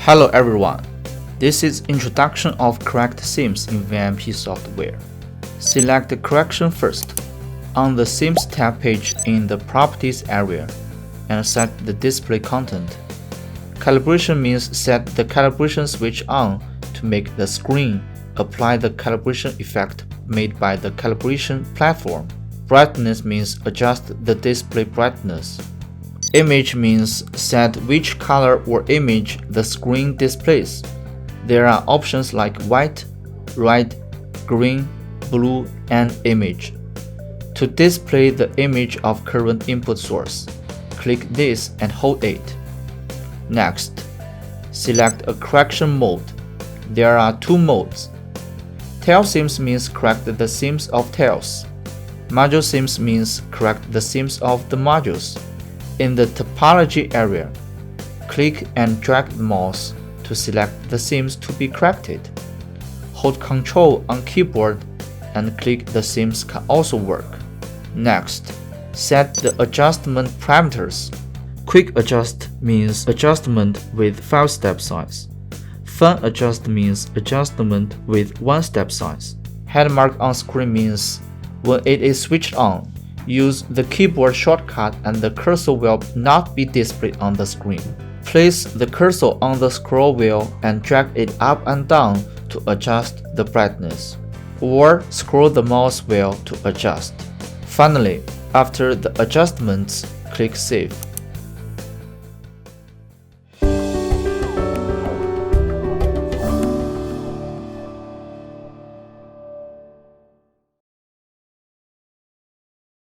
Hello everyone, this is introduction of correct themes in VMP software. Select the correction first on the themes tab page in the properties area and set the display content. Calibration means set the calibration switch on to make the screen apply the calibration effect made by the calibration platform. Brightness means adjust the display brightness. Image means set which color or image the screen displays. There are options like white, red, green, blue, and image. To display the image of current input source, click this and hold it. Next, select a correction mode. There are two modes. Tail themes means correct the themes of tails. Module themes means correct the themes of the modules. In the topology area, click and drag the mouse to select the themes to be corrected. Hold Ctrl on keyboard and click the themes can also work. Next, set the adjustment parameters. Quick adjust means adjustment with 5 step size. Fun adjust means adjustment with 1 step size. Head mark on screen means when it is switched on, use the keyboard shortcut and the cursor will not be displayed on the screen. Place the cursor on the scroll wheel and drag it up and down to adjust the brightness, or scroll the mouse wheel to adjust. Finally, after the adjustments, click Save.